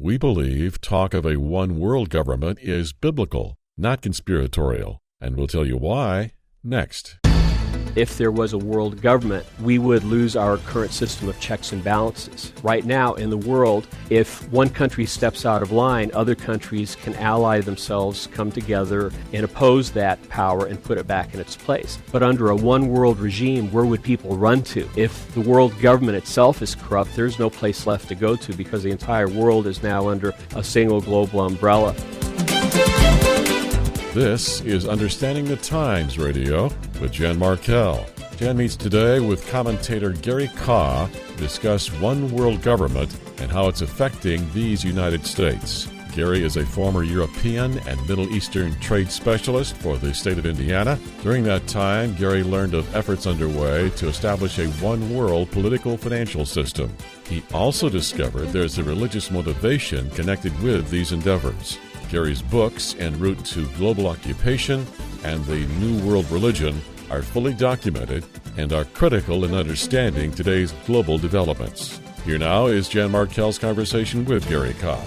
We believe talk of a one world government is biblical, not conspiratorial, and we'll tell you why next. If there was a world government, we would lose our current system of checks and balances. Right now in the world, if one country steps out of line, other countries can ally themselves, come together, and oppose that power and put it back in its place. But under a one-world regime, where would people run to? If the world government itself is corrupt, there's no place left to go to because the entire world is now under a single global umbrella. This is Understanding the Times Radio with Jan Markell. Jan meets today with commentator Gary Kaw to discuss one world government and how it's affecting these United States. Gary is a former European and Middle Eastern trade specialist for the state of Indiana. During that time, Gary learned of efforts underway to establish a one-world political financial system. He also discovered there's a religious motivation connected with these endeavors. Gary's books, En route to Global Occupation and The New World Religion, are fully documented and are critical in understanding today's global developments. Here now is Jan Markell's conversation with Gary Kaw.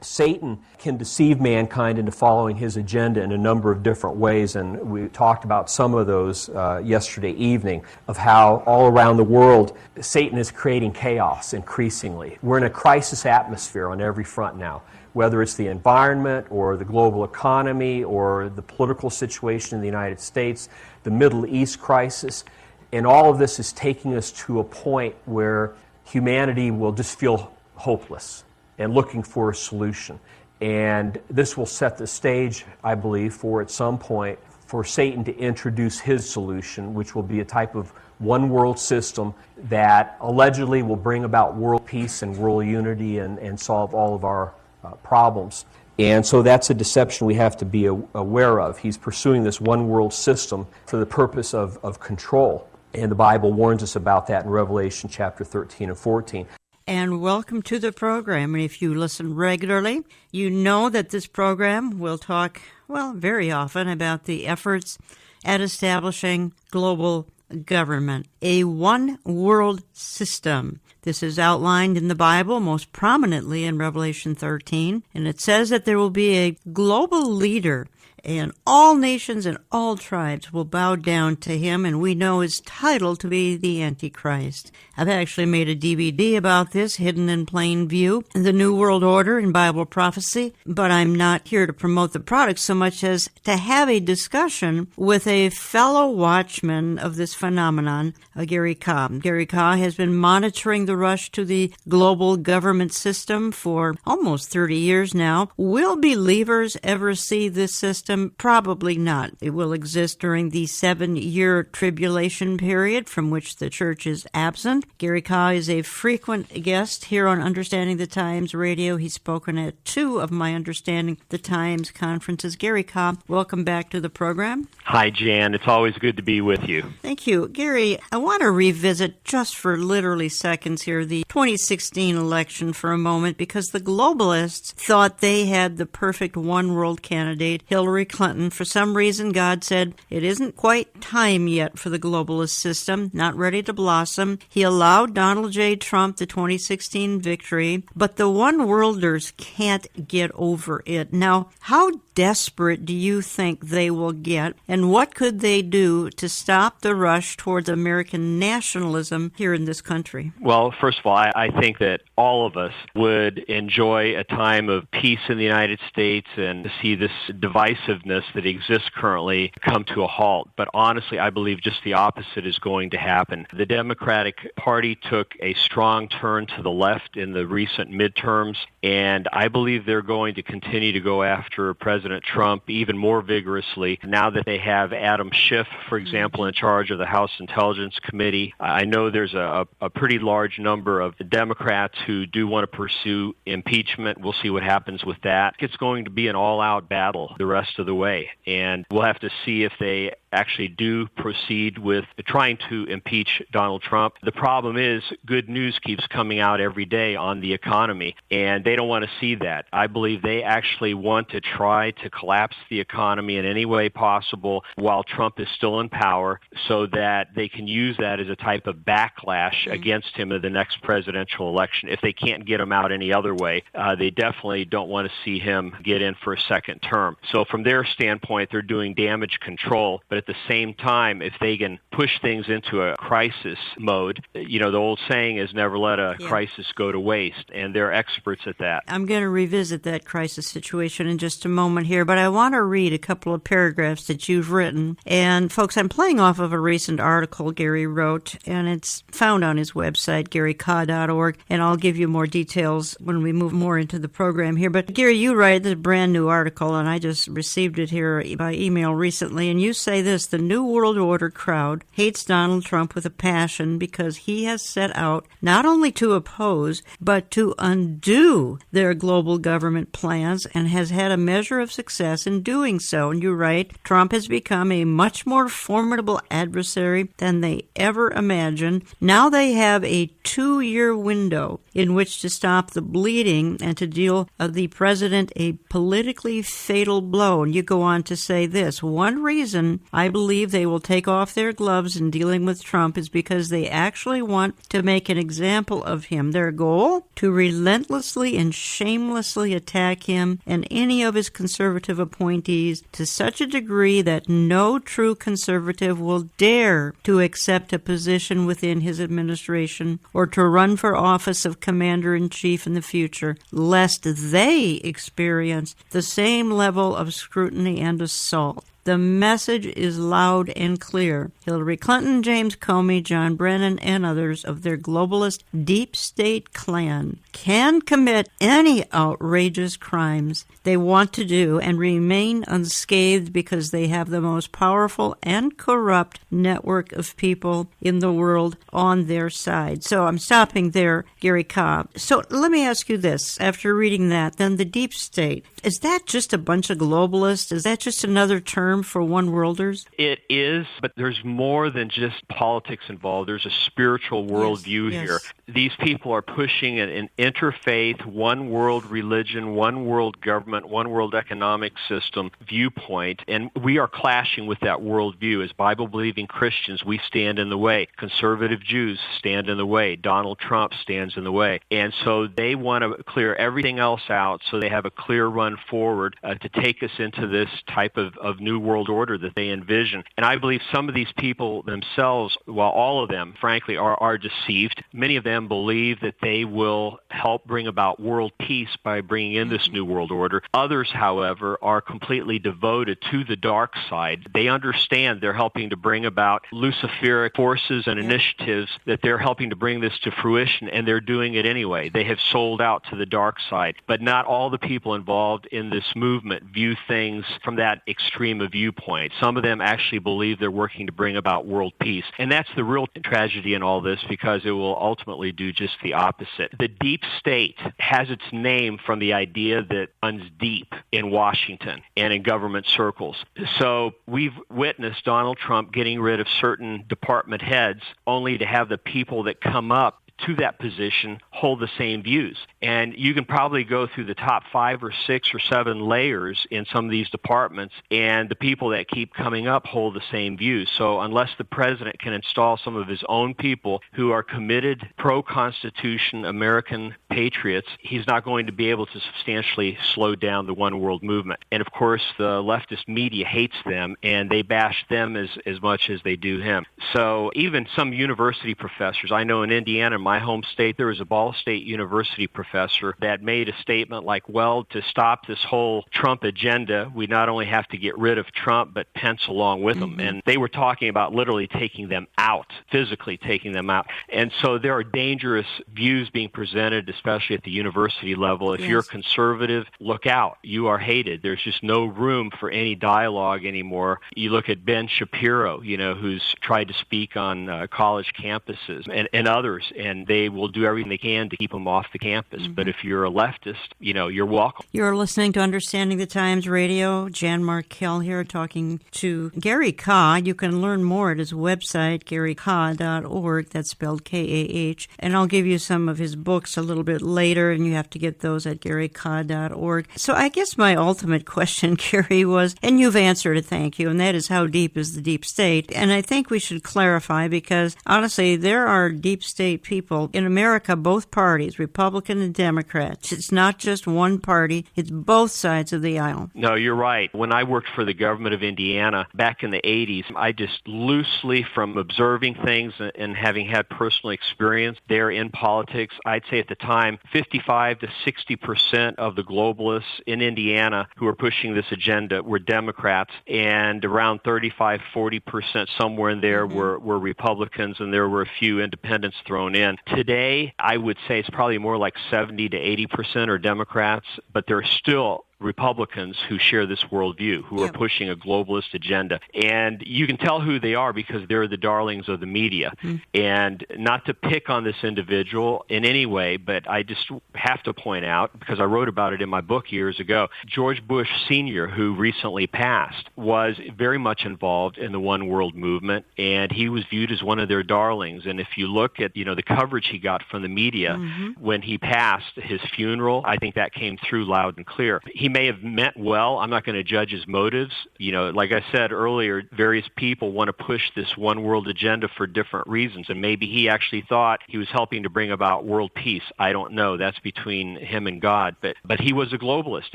Satan can deceive mankind into following his agenda in a number of different ways, and we talked about some of those yesterday evening, of how all around the world Satan is creating chaos increasingly. We're in a crisis atmosphere on every front now, whether it's the environment or the global economy or the political situation in the United States, the Middle East crisis, and all of this is taking us to a point where humanity will just feel hopeless and looking for a solution. And this will set the stage, I believe, for at some point for Satan to introduce his solution, which will be a type of one world system that allegedly will bring about world peace and world unity and solve all of our problems. And so that's a deception we have to be aware of. He's pursuing this one world system for the purpose of control. And the Bible warns us about that in Revelation chapter 13 and 14. And welcome to the program. And if you listen regularly, you know that this program will talk, very often about the efforts at establishing global government, a one-world system. This is outlined in the Bible, most prominently in Revelation 13, and it says that there will be a global leader, and all nations and all tribes will bow down to him, and we know his title to be the Antichrist. I've actually made a DVD about this, Hidden in Plain View, The New World Order in Bible Prophecy, but I'm not here to promote the product so much as to have a discussion with a fellow watchman of this phenomenon, Gary Kaw. Gary Kaw has been monitoring the rush to the global government system for almost 30 years now. Will believers ever see this system? Probably not. It will exist during the 7-year tribulation period from which the church is absent. Gary Kaw is a frequent guest here on Understanding the Times Radio. He's spoken at 2 of my Understanding the Times conferences. Gary Kaw, welcome back to the program. Hi, Jan. It's always good to be with you. Thank you. Gary, I want to revisit just for literally seconds here the 2016 election for a moment because the globalists thought they had the perfect one-world candidate, Hillary Clinton. For some reason, God said it isn't quite time yet for the globalist system, not ready to blossom. He allowed Donald J. Trump the 2016 victory, but the one-worlders can't get over it. Now, how desperate do you think they will get, and what could they do to stop the rush towards American nationalism here in this country? Well, first of all, I think that all of us would enjoy a time of peace in the United States and to see this divisiveness that exists currently come to a halt. But honestly, I believe just the opposite is going to happen. The Democratic Party took a strong turn to the left in the recent midterms, and I believe they're going to continue to go after President Trump even more vigorously now that they have Adam Schiff, for example, in charge of the House Intelligence Committee. I know there's a pretty large number of Democrats who do want to pursue impeachment. We'll see what happens with that. It's going to be an all-out battle the rest of the way, and we'll have to see if they actually do proceed with trying to impeach Donald Trump. The problem is good news keeps coming out every day on the economy, and they don't want to see that. I believe they actually want to try to collapse the economy in any way possible while Trump is still in power so that they can use that as a type of backlash against him in the next presidential election. If they can't get him out any other way, they definitely don't want to see him get in for a second term. So from their standpoint, they're doing damage control, but at the same time, if they can push things into a crisis mode, the old saying is never let a crisis go to waste, and they're experts at that. I'm going to revisit that crisis situation in just a moment here, but I want to read a couple of paragraphs that you've written. And folks, I'm playing off of a recent article Gary wrote, and it's found on his website, garyka.org, and I'll give you more details when we move more into the program here. But Gary, you write this brand new article, and I just received it here by email recently, and you say this: the New World Order crowd hates Donald Trump with a passion because he has set out not only to oppose, but to undo their global government plans and has had a measure of success in doing so. And you write, Trump has become a much more formidable adversary than they ever imagined. Now they have a 2-year window in which to stop the bleeding and to deal the president a politically fatal blow. And you go on to say this: one reason I believe they will take off their gloves in dealing with Trump is because they actually want to make an example of him. Their goal? To relentlessly and shamelessly attack him and any of his conservative appointees to such a degree that no true conservative will dare to accept a position within his administration or to run for office of commander-in-chief in the future, lest they experience the same level of scrutiny and assault. The message is loud and clear. Hillary Clinton, James Comey, John Brennan, and others of their globalist deep state clan can commit any outrageous crimes they want to do and remain unscathed because they have the most powerful and corrupt network of people in the world on their side. So I'm stopping there, Gary Cobb. So let me ask you this. After reading that, then the deep state, is that just a bunch of globalists? Is that just another term for one-worlders? It is, but there's more than just politics involved. There's a spiritual worldview here. These people are pushing an interfaith, one-world religion, one-world government, one-world economic system viewpoint, and we are clashing with that worldview. As Bible-believing Christians, we stand in the way. Conservative Jews stand in the way. Donald Trump stands in the way. And so they want to clear everything else out so they have a clear run forward to take us into this type of new world order that they envision. And I believe some of these people themselves, while all of them, frankly, are deceived, many of them believe that they will help bring about world peace by bringing in this new world order. Others, however, are completely devoted to the dark side. They understand they're helping to bring about Luciferic forces and initiatives, that they're helping to bring this to fruition, and they're doing it anyway. They have sold out to the dark side. But not all the people involved in this movement view things from that extreme of viewpoint. Some of them actually believe they're working to bring about world peace. And that's the real tragedy in all this, because it will ultimately do just the opposite. The deep state has its name from the idea that runs deep in Washington and in government circles. So we've witnessed Donald Trump getting rid of certain department heads only to have the people that come up to that position hold the same views. And you can probably go through the top 5 or 6 or 7 layers in some of these departments, and the people that keep coming up hold the same views. So unless the president can install some of his own people who are committed, pro-Constitution, American patriots, he's not going to be able to substantially slow down the one world movement. And of course, the leftist media hates them, and they bash them as much as they do him. So even some university professors, I know in Indiana, my home state, there was a Ball State University professor that made a statement like, well, to stop this whole Trump agenda, we not only have to get rid of Trump, but Pence along with him. And they were talking about literally taking them out, physically taking them out. And so there are dangerous views being presented, especially at the university level. If you're conservative, look out. You are hated. There's just no room for any dialogue anymore. You look at Ben Shapiro, who's tried to speak on college campuses and others, and and they will do everything they can to keep them off the campus. But if you're a leftist, you're welcome. You're listening to Understanding the Times Radio. Jan Markell here talking to Gary Kah. You can learn more at his website, GaryKah.org. That's spelled K-A-H. And I'll give you some of his books a little bit later, and you have to get those at GaryKah.org. So I guess my ultimate question, Gary, was, and you've answered it, thank you, and that is how deep is the deep state? And I think we should clarify because, honestly, there are deep state people in America, both parties, Republican and Democrat. It's not just one party, it's both sides of the aisle. No, you're right. When I worked for the government of Indiana back in the 80s, I just loosely, from observing things and having had personal experience there in politics, I'd say at the time 55 to 60% of the globalists in Indiana who were pushing this agenda were Democrats, and around 35-40%, somewhere in there, were Republicans, and there were a few independents thrown in. Today, I would say it's probably more like 70 to 80% are Democrats, but there are still Republicans who share this worldview, who are pushing a globalist agenda. And you can tell who they are because they're the darlings of the media. And not to pick on this individual in any way, but I just have to point out, because I wrote about it in my book years ago, George Bush Sr., who recently passed, was very much involved in the One World movement, and he was viewed as one of their darlings. And if you look at, the coverage he got from the media when he passed, his funeral, I think that came through loud and clear. He may have meant well. I'm not going to judge his motives. Like I said earlier, various people want to push this one world agenda for different reasons, and maybe he actually thought he was helping to bring about world peace. I don't know. That's between him and God. But he was a globalist,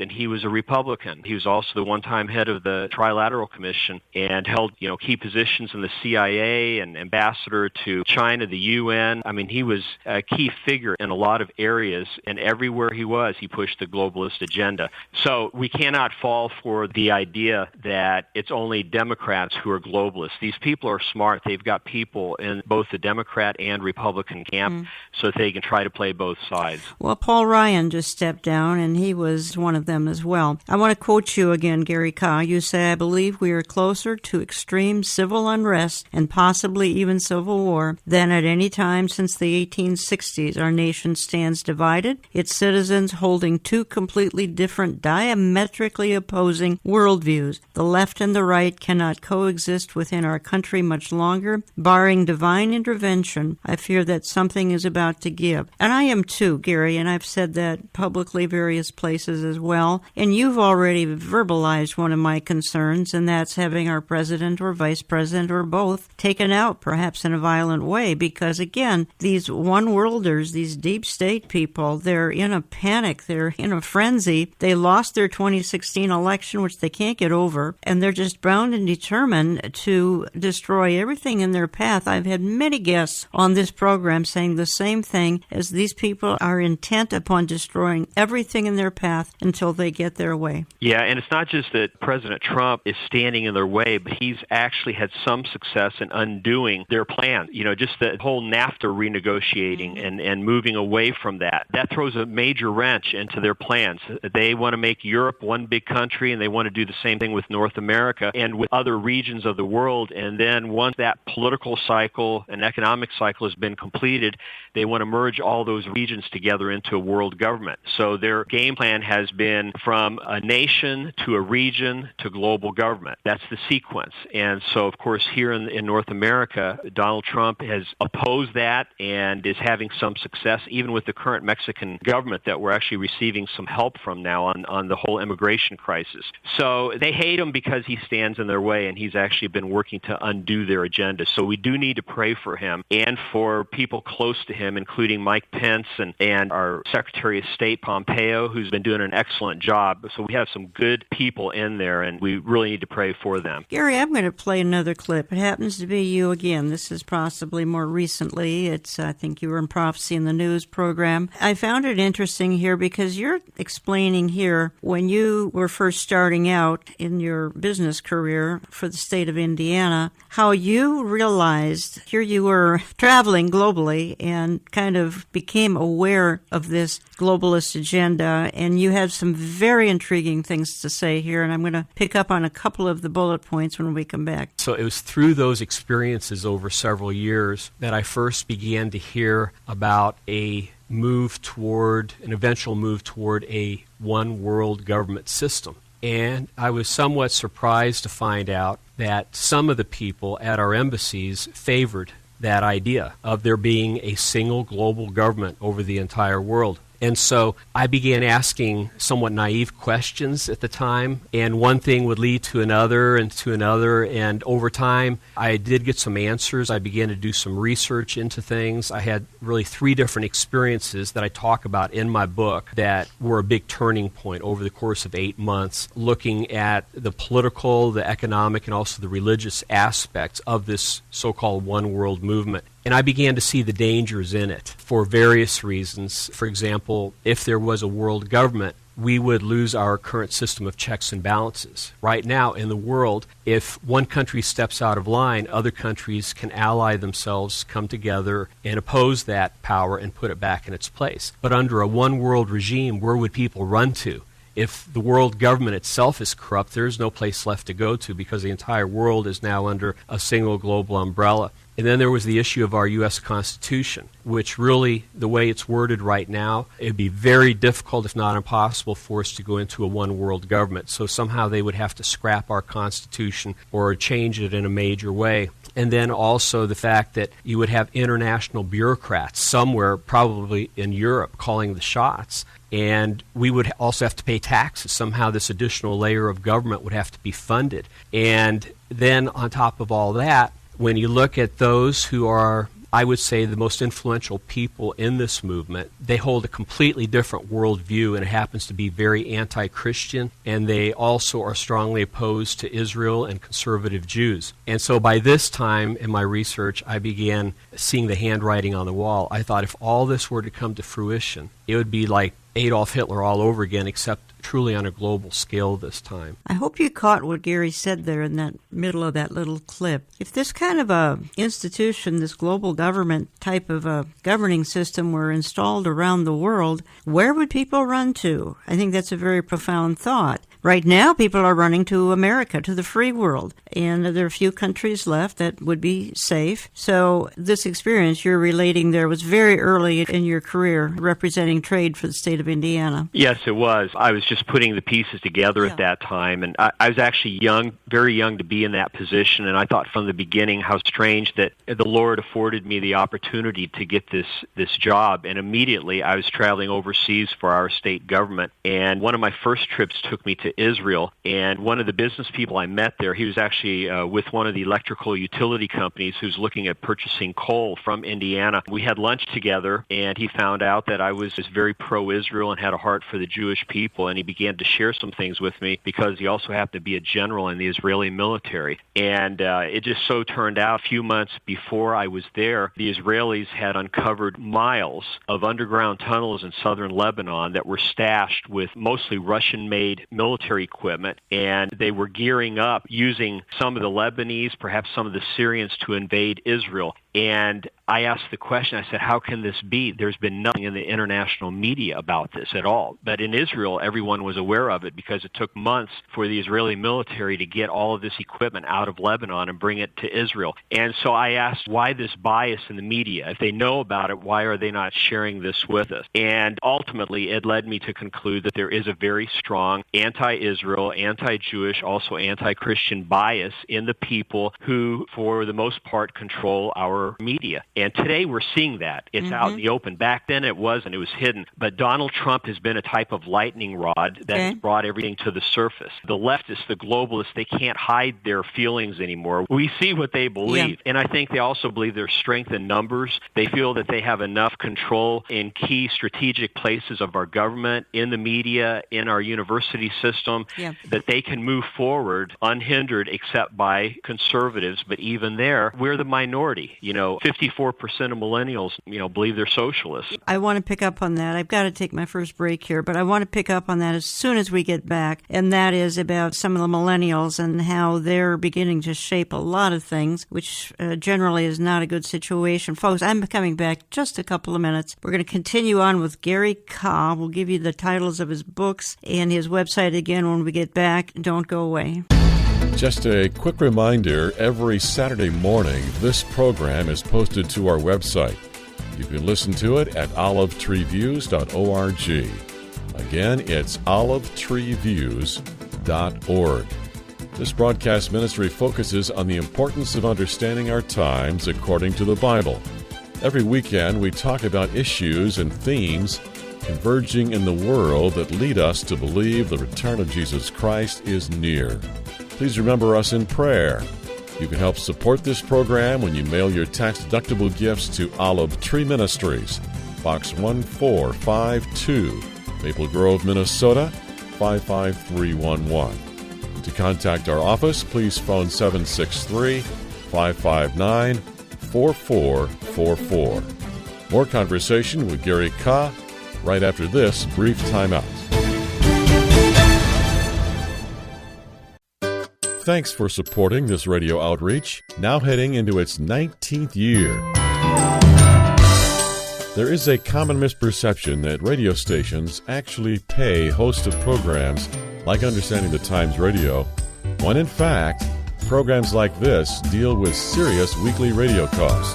and he was a Republican. He was also the one-time head of the Trilateral Commission and held, key positions in the CIA and ambassador to China, the UN. I mean, he was a key figure in a lot of areas, and everywhere he was, he pushed the globalist agenda. So we cannot fall for the idea that it's only Democrats who are globalists. These people are smart. They've got people in both the Democrat and Republican camp so that they can try to play both sides. Well, Paul Ryan just stepped down, and he was one of them as well. I want to quote you again, Gary Kah. You say, "I believe we are closer to extreme civil unrest and possibly even civil war than at any time since the 1860s. Our nation stands divided, its citizens holding two completely different diametrically opposing worldviews. The left and the right cannot coexist within our country much longer. Barring divine intervention, I fear that something is about to give." And I am too, Gary, and I've said that publicly various places as well. And you've already verbalized one of my concerns, and that's having our president or vice president or both taken out, perhaps in a violent way, because again, these one-worlders, these deep state people, they're in a panic, they're in a frenzy. They lost their 2016 election, which they can't get over, and they're just bound and determined to destroy everything in their path. I've had many guests on this program saying the same thing, as these people are intent upon destroying everything in their path until they get their way. Yeah, and it's not just that President Trump is standing in their way, but he's actually had some success in undoing their plan. Just the whole NAFTA renegotiating and moving away from that. That throws a major wrench into their plans. They want to make Europe one big country, and they want to do the same thing with North America and with other regions of the world. And then once that political cycle and economic cycle has been completed, they want to merge all those regions together into a world government. So their game plan has been from a nation to a region to global government. That's the sequence. And so, of course, here in North America, Donald Trump has opposed that and is having some success, even with the current Mexican government that we're actually receiving some help from now on the whole immigration crisis. So they hate him because he stands in their way, and he's actually been working to undo their agenda. So we do need to pray for him and for people close to him, including Mike Pence and our Secretary of State, Pompeo, who's been doing an excellent job. So we have some good people in there, and we really need to pray for them. Gary, I'm going to play another clip. It happens to be you again. This is possibly more recently. I think you were in Prophecy in the News program. I found it interesting here because you're explaining here share when you were first starting out in your business career for the state of Indiana, how you realized here you were traveling globally and kind of became aware of this globalist agenda, and you have some very intriguing things to say here, and I'm going to pick up on a couple of the bullet points when we come back. So it was through those experiences over several years that I first began to hear about an eventual move toward a one world government system. And I was somewhat surprised to find out that some of the people at our embassies favored that idea of there being a single global government over the entire world. And so I began asking somewhat naive questions at the time, and one thing would lead to another, and over time I did get some answers. I began to do some research into things. I had really 3 different experiences that I talk about in my book that were a big turning point over the course of 8 months, looking at the political, the economic, and also the religious aspects of this so-called one world movement. And I began to see the dangers in it for various reasons. For example, if there was a world government, we would lose our current system of checks and balances. Right now in the world, if one country steps out of line, other countries can ally themselves, come together, and oppose that power and put it back in its place. But under a one world regime, where would people run to? If the world government itself is corrupt, there's no place left to go to because the entire world is now under a single global umbrella. And then there was the issue of our U.S. Constitution, which really, the way it's worded right now, it would be very difficult, if not impossible, for us to go into a one-world government. So somehow they would have to scrap our Constitution or change it in a major way. And then also the fact that you would have international bureaucrats somewhere, probably in Europe, calling the shots. And we would also have to pay taxes. Somehow this additional layer of government would have to be funded. And then on top of all that, when you look at those who are, I would say, the most influential people in this movement, they hold a completely different worldview, and it happens to be very anti-Christian, and they also are strongly opposed to Israel and conservative Jews. And so by this time in my research, I began seeing the handwriting on the wall. I thought if all this were to come to fruition, it would be like Adolf Hitler all over again, except truly on a global scale this time. I hope you caught what Gary said there in that middle of that little clip. If this kind of a institution, this global government type of a governing system were installed around the world, where would people run to? I think that's a very profound thought. Right now, people are running to America, to the free world, and there are a few countries left that would be safe. So this experience you're relating there was very early in your career representing trade for the state of Indiana. Yes, it was. I was just putting the pieces together at that time, and I was actually young, very young to be in that position, and I thought from the beginning how strange that the Lord afforded me the opportunity to get this job, and immediately I was traveling overseas for our state government, and one of my first trips took me to Israel, and one of the business people I met there, he was actually with one of the electrical utility companies who's looking at purchasing coal from Indiana. We had lunch together, and he found out that I was very pro-Israel and had a heart for the Jewish people, and he began to share some things with me because he also happened to be a general in the Israeli military. And it just so turned out a few months before I was there, the Israelis had uncovered miles of underground tunnels in southern Lebanon that were stashed with mostly Russian-made military equipment, and they were gearing up using some of the Lebanese, perhaps some of the Syrians, to invade Israel. And I asked the question, I said, how can this be? There's been nothing in the international media about this at all. But in Israel, everyone was aware of it because it took months for the Israeli military to get all of this equipment out of Lebanon and bring it to Israel. And so I asked, why this bias in the media? If they know about it, why are they not sharing this with us? And ultimately, it led me to conclude that there is a very strong anti-Israel, anti-Jewish, also anti-Christian bias in the people who, for the most part, control our media. And today we're seeing that. It's out in the open. Back then it wasn't. It was hidden. But Donald Trump has been a type of lightning rod that has brought everything to the surface. The leftists, the globalists, they can't hide their feelings anymore. We see what they believe. Yeah. And I think they also believe there's strength in numbers. They feel that they have enough control in key strategic places of our government, in the media, in our university system, that they can move forward unhindered except by conservatives. But even there, we're the minority. You 54% of millennials, believe they're socialists. I want to pick up on that. I've got to take my first break here, but I want to pick up on that as soon as we get back, and that is about some of the millennials and how they're beginning to shape a lot of things, which generally is not a good situation. Folks, I'm coming back just a couple of minutes. We're going to continue on with Gary Kah. We'll give you the titles of his books and his website again when we get back. Don't go away. Just a quick reminder, every Saturday morning, this program is posted to our website. You can listen to it at olivetreeviews.org. Again, it's olivetreeviews.org. This broadcast ministry focuses on the importance of understanding our times according to the Bible. Every weekend, we talk about issues and themes converging in the world that lead us to believe the return of Jesus Christ is near. Please remember us in prayer. You can help support this program when you mail your tax-deductible gifts to Olive Tree Ministries, Box 1452, Maple Grove, Minnesota, 55311. To contact our office, please phone 763-559-4444. More conversation with Gary Kah right after this brief timeout. Thanks for supporting this radio outreach, now heading into its 19th year. There is a common misperception that radio stations actually pay hosts of programs like Understanding the Times Radio, when in fact, programs like this deal with serious weekly radio costs.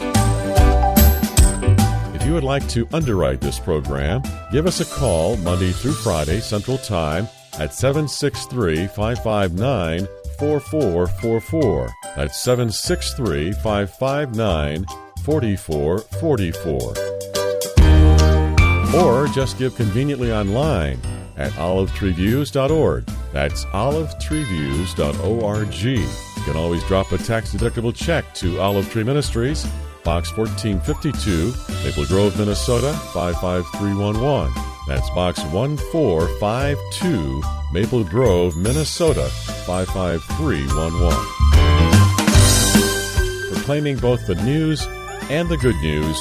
If you would like to underwrite this program, give us a call Monday through Friday Central Time at 763-559-4444. That's 763-559-4444. Or just give conveniently online at olivetreeviews.org. That's olivetreeviews.org. You can always drop a tax-deductible check to Olive Tree Ministries, Box 1452, Maple Grove, Minnesota, 55311. That's Box 1452, Maple Grove, Minnesota, 55311. Proclaiming both the news and the good news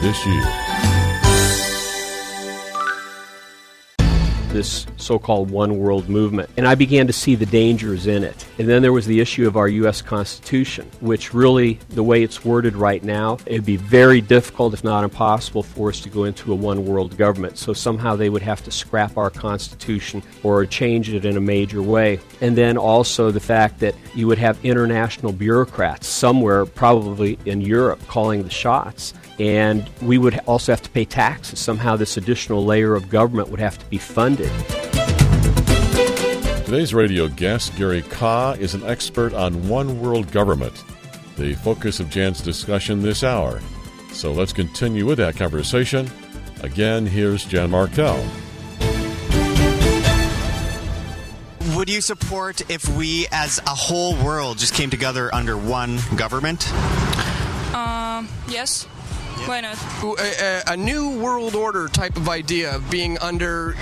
this year. This so-called one world movement. And I began to see the dangers in it. And then there was the issue of our U.S. Constitution, which really, the way it's worded right now, it would be very difficult, if not impossible, for us to go into a one world government. So somehow they would have to scrap our Constitution or change it in a major way. And then also the fact that you would have international bureaucrats somewhere, probably in Europe, calling the shots. And we would also have to pay taxes. Somehow this additional layer of government would have to be funded. Today's radio guest, Gary Kah, is an expert on one world government, the focus of Jan's discussion this hour. So let's continue with that conversation. Again, here's Jan Markell. Would you support if we as a whole world just came together under one government? Yes. Why not? A new world order type of idea of being under,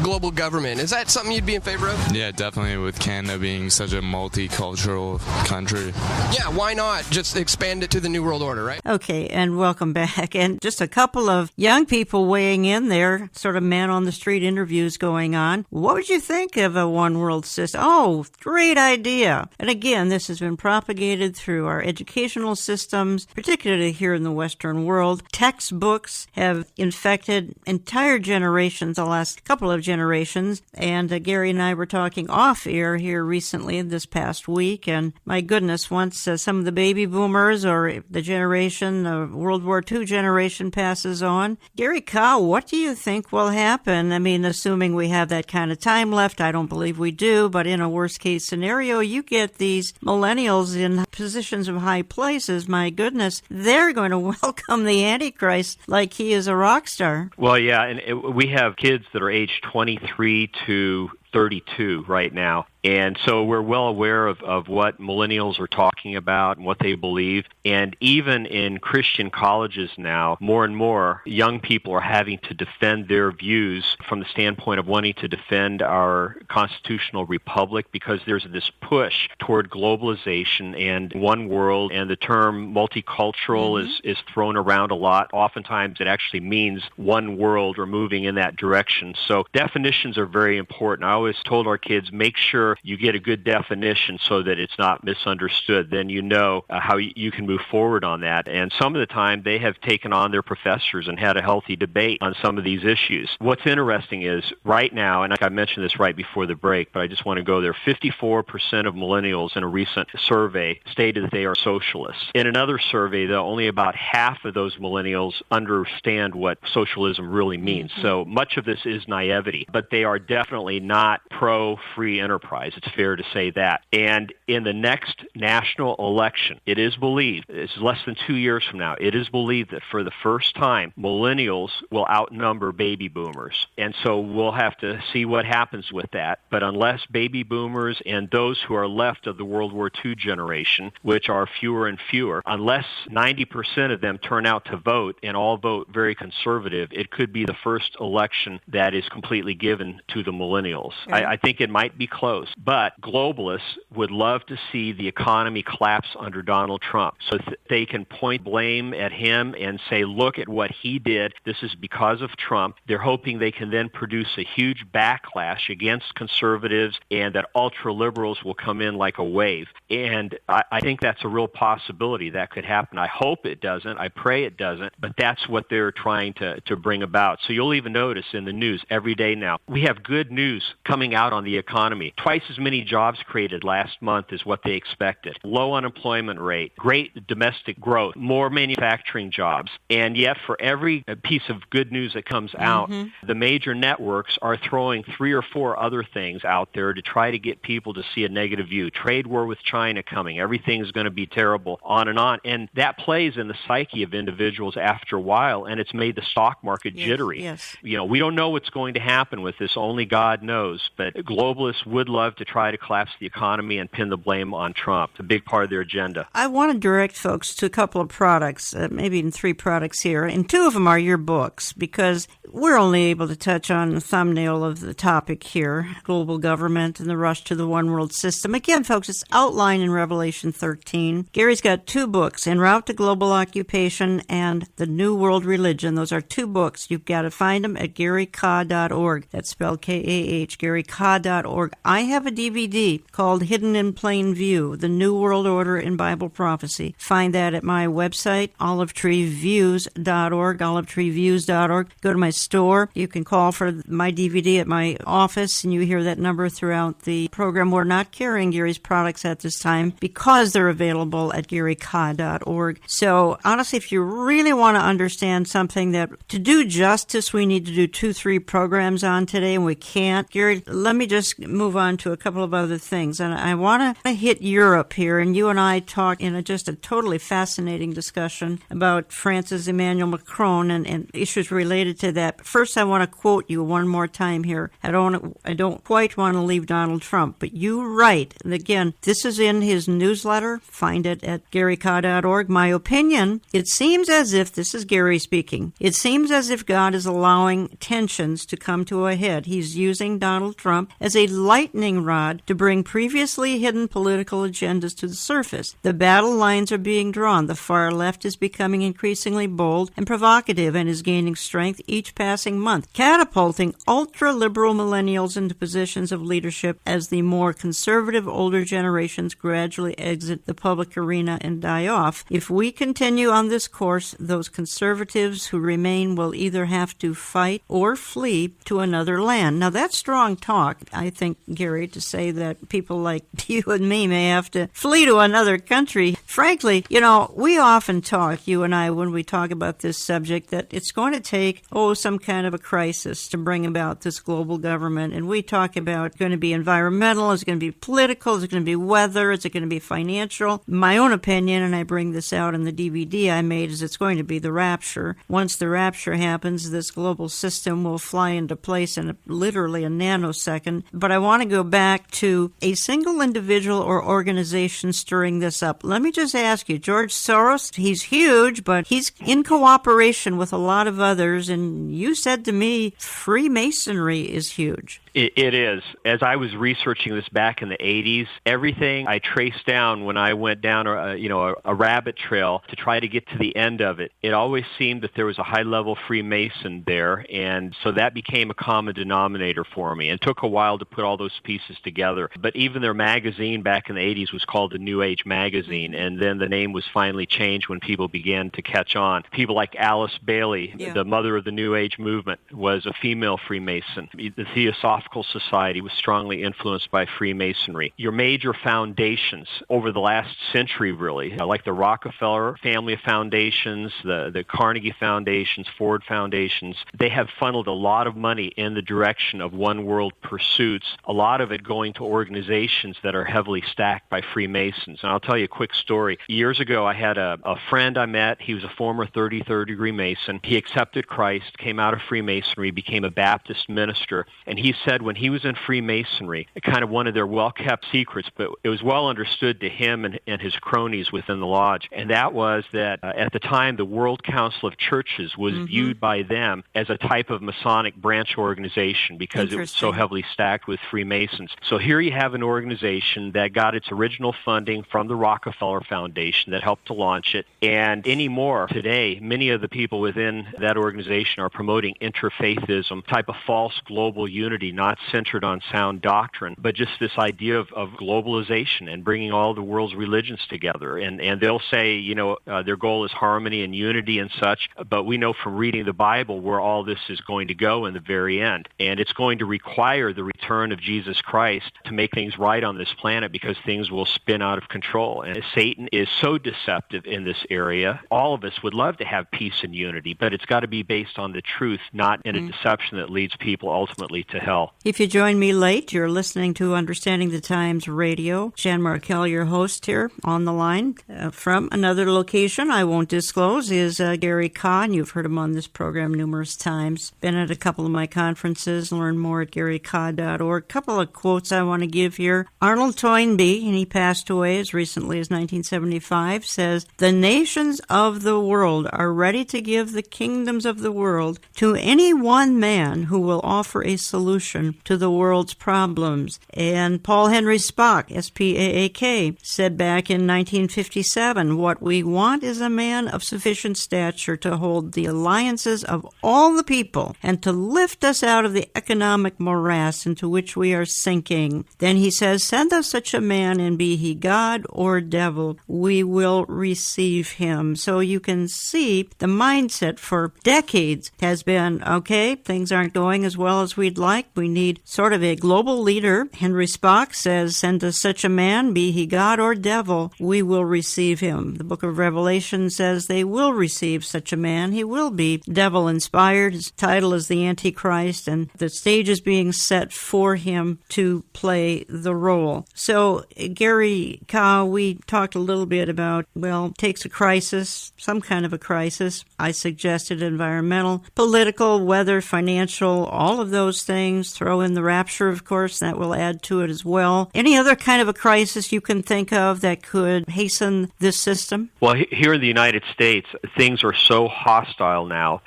global government. Is that something you'd be in favor of? Yeah, definitely, with Canada being such a multicultural country. Yeah, why not just expand it to the new world order, right? Okay, and welcome back. And just a couple of young people weighing in there, sort of man-on-the-street interviews going on. What would you think of a one-world system? Oh, great idea. And again, this has been propagated through our educational systems, particularly here in the Western world. Textbooks have infected entire generations, the last couple of generations. And Gary and I were talking off-air here recently this past week. And my goodness, once some of the baby boomers or the generation, the World War II generation passes on, Gary Kah, what do you think will happen? I mean, assuming we have that kind of time left, I don't believe we do, but in a worst-case scenario, you get these millennials in positions of high places. My goodness, they're going to welcome the Antichrist like he is a rock star. Well, yeah, and we have kids that are aged 23 to 32 right now. And so we're well aware of what millennials are talking about and what they believe. And even in Christian colleges now, more and more young people are having to defend their views from the standpoint of wanting to defend our constitutional republic, because there's this push toward globalization and one world, and the term multicultural is thrown around a lot. Oftentimes it actually means one world or moving in that direction. So definitions are very important. I always told our kids, make sure you get a good definition so that it's not misunderstood. Then you know how you can move forward on that. And some of the time they have taken on their professors and had a healthy debate on some of these issues. What's interesting is right now, and I mentioned this right before the break, but I just want to go there, 54% of millennials in a recent survey stated that they are socialists. In another survey, though, only about half of those millennials understand what socialism really means. So much of this is naivety, but they are definitely not pro-free enterprise. It's fair to say that. And in the next national election, it is believed, it's less than 2 years from now, it is believed that for the first time, millennials will outnumber baby boomers. And so we'll have to see what happens with that. But unless baby boomers and those who are left of the World War II generation, which are fewer and fewer, unless 90% of them turn out to vote and all vote very conservative, it could be the first election that is completely given to the millennials. I think it might be close, but globalists would love to see the economy collapse under Donald Trump so that they can point blame at him and say, look at what he did. This is because of Trump. They're hoping they can then produce a huge backlash against conservatives and that ultra-liberals will come in like a wave. And I think that's a real possibility that could happen. I hope it doesn't. I pray it doesn't. But that's what they're trying to bring about. So you'll even notice in the news every day now, we have good news coming out on the economy. Twice as many jobs created last month as what they expected. Low unemployment rate, great domestic growth, more manufacturing jobs. And yet for every piece of good news that comes out, the major networks are throwing 3 or 4 other things out there to try to get people to see a negative view. Trade war with China coming. Everything is going to be terrible, on and on. And that plays in the psyche of individuals after a while, and it's made the stock market jittery. Yes. You know, we don't know what's going to happen with this. Only God knows. But globalists would love to try to collapse the economy and pin the blame on Trump. It's a big part of their agenda. I want to direct folks to a couple of products, maybe even 3 products here, and 2 of them are your books, because we're only able to touch on the thumbnail of the topic here, global government and the rush to the one world system. Again, folks, it's outlined in Revelation 13. Gary's got 2 books, En Route to Global Occupation and The New World Religion. Those are 2 books. You've got to find them at GaryKah.org. That's spelled K-A-H, GaryKah.org. I have a DVD called Hidden in Plain View, The New World Order in Bible Prophecy. Find that at my website, olivetreeviews.org, olivetreeviews.org. Go to my store. You can call for my DVD at my office, and you hear that number throughout the program. We're not carrying Gary's products at this time because they're available at GaryKah.org. So honestly, if you really want to understand something that, to do justice, we need to do 2-3 programs on today, and we can't. Gary, let me just move on to a couple of other things. And I want to hit Europe here, and you and I talked in just a totally fascinating discussion about France's Emmanuel Macron and issues related to that. First, I want to quote you one more time here. I don't quite want to leave Donald Trump, but you write, and again, this is in his newsletter. Find it at GaryKah.org. My opinion, it seems as if, this is Gary speaking, it seems as if God is allowing tensions to come to a head. He's using Donald Trump as a lightning rod to bring previously hidden political agendas to the surface. The battle lines are being drawn. The far left is becoming increasingly bold and provocative and is gaining strength each passing month, catapulting ultra-liberal millennials into positions of leadership as the more conservative older generations gradually exit the public arena and die off. If we continue on this course, those conservatives who remain will either have to fight or flee to another land. Now, that's strong talk, I think, Gary, to say that people like you and me may have to flee to another country. Frankly, you know, we often talk, you and I, when we talk about this subject, that it's going to take, some kind of a crisis to bring about this global government. And we talk about it's going to be environmental, it's going to be political, it's going to be weather, it's going to be financial. My own opinion, and I bring this out in the DVD I made, is it's going to be the rapture. Once the rapture happens, this global system will fly into place in literally a nanosecond. second, but I want to go back to a single individual or organization stirring this up. Let me just ask you, George Soros, he's huge, but he's in cooperation with a lot of others, and you said to me Freemasonry is huge. It is. As I was researching this back in the 80s, everything I traced down when I went down a rabbit trail to try to get to the end of it, it always seemed that there was a high-level Freemason there, and so that became a common denominator for me. It took a while to put all those pieces together, but even their magazine back in the 80s was called the New Age Magazine, and then the name was finally changed when people began to catch on. People like Alice Bailey, the mother of the New Age movement, was a female Freemason. The Theosophical Society was strongly influenced by Freemasonry. Your major foundations over the last century, really, like the Rockefeller family of foundations, the Carnegie foundations, Ford foundations, they have funneled a lot of money in the direction of one world pursuits, a lot of it going to organizations that are heavily stacked by Freemasons. And I'll tell you a quick story. Years ago, I had a friend I met. He was a former 33rd degree Mason. He accepted Christ, came out of Freemasonry, became a Baptist minister, and he said when he was in Freemasonry, kind of one of their well-kept secrets, but it was well understood to him and his cronies within the lodge, and that was that at the time the World Council of Churches was viewed by them as a type of Masonic branch organization because it was so heavily stacked with Freemasons. So here you have an organization that got its original funding from the Rockefeller Foundation that helped to launch it, and anymore today, many of the people within that organization are promoting interfaithism, type of false global unity, not centered on sound doctrine, but just this idea of globalization and bringing all the world's religions together. And they'll say, their goal is harmony and unity and such, but we know from reading the Bible where all this is going to go in the very end. And it's going to require the return of Jesus Christ to make things right on this planet because things will spin out of control. And Satan is so deceptive in this area. All of us would love to have peace and unity, but it's got to be based on the truth, not in a deception that leads people ultimately to hell. If you join me late, you're listening to Understanding the Times Radio. Jan Markell, your host here on the line from another location I won't disclose is Gary Kahn. You've heard him on this program numerous times. Been at a couple of my conferences. Learn more at garykaw.org. A couple of quotes I want to give here. Arnold Toynbee, and he passed away as recently as 1975, says, "The nations of the world are ready to give the kingdoms of the world to any one man who will offer a solution to the world's problems." And Paul Henry Spaak, S-P-A-A-K, said back in 1957, "What we want is a man of sufficient stature to hold the alliances of all the people and to lift us out of the economic morass into which we are sinking." Then he says, "Send us such a man, and be he God or devil, we will receive him." So you can see the mindset for decades has been, okay, things aren't going as well as we'd like. We need sort of a global leader. Henry Spaak says, "Send us such a man, be he God or devil, we will receive him." The book of Revelation says they will receive such a man. He will be devil-inspired. His title is the Antichrist, and the stage is being set for him to play the role. So, Gary Kaw, we talked a little bit about, well, takes a crisis, some kind of a crisis. I suggested environmental, political, weather, financial, all of those things. Throw in the rapture, of course, that will add to it as well. Any other kind of a crisis you can think of that could hasten this system? Well, here in the United States, things are so hostile now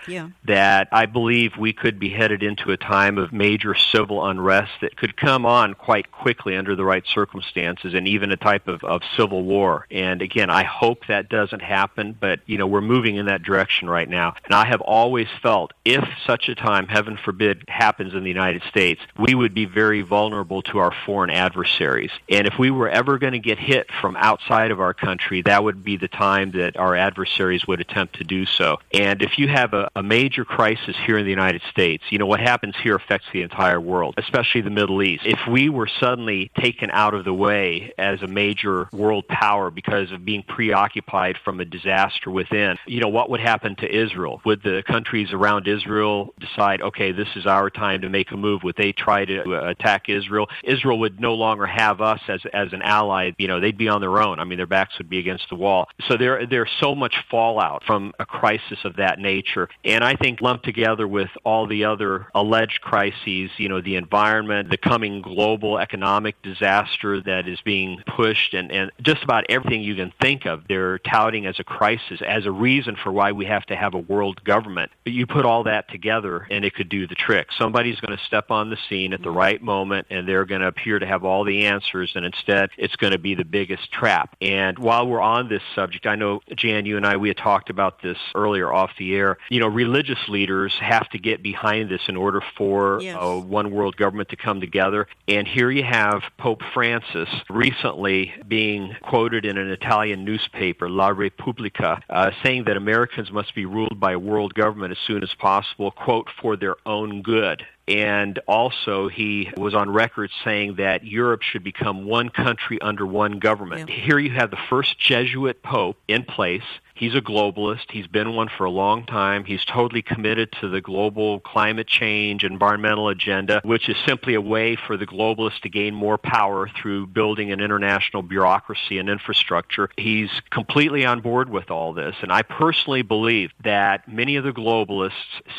that I believe we could be headed into a time of major civil unrest that could come on quite quickly under the right circumstances, and even a type of civil war. And again, I hope that doesn't happen, but we're moving in that direction right now. And I have always felt if such a time, heaven forbid, happens in the United States, we would be very vulnerable to our foreign adversaries. And if we were ever going to get hit from outside of our country, that would be the time that our adversaries would attempt to do so. And if you have a major crisis here in the United States, what happens here affects the entire world, especially the Middle East. If we were suddenly taken out of the way as a major world power because of being preoccupied from a disaster within, what would happen to Israel? Would the countries around Israel decide, okay, this is our time to make a move? Would they try to attack Israel? Israel would no longer have us as an ally. They'd be on their own. I mean, their backs would be against the wall. So there's so much fallout from a crisis of that nature. And I think lumped together with all the other alleged crises, the the environment, the coming global economic disaster that is being pushed, and just about everything you can think of, they're touting as a crisis, as a reason for why we have to have a world government. But you put all that together, and it could do the trick. Somebody's going to step on the scene at the right moment, and they're going to appear to have all the answers, and instead it's going to be the biggest trap. And while we're on this subject, I know, Jan, you and I, we had talked about this earlier off the air. Religious leaders have to get behind this in order for a one world government to come together. And here you have Pope Francis recently being quoted in an Italian newspaper, La Repubblica, saying that Americans must be ruled by a world government as soon as possible, quote, for their own good. And also, he was on record saying that Europe should become one country under one government. Yeah. Here you have the first Jesuit pope in place. He's a globalist. He's been one for a long time. He's totally committed to the global climate change, environmental agenda, which is simply a way for the globalists to gain more power through building an international bureaucracy and infrastructure. He's completely on board with all this. And I personally believe that many of the globalists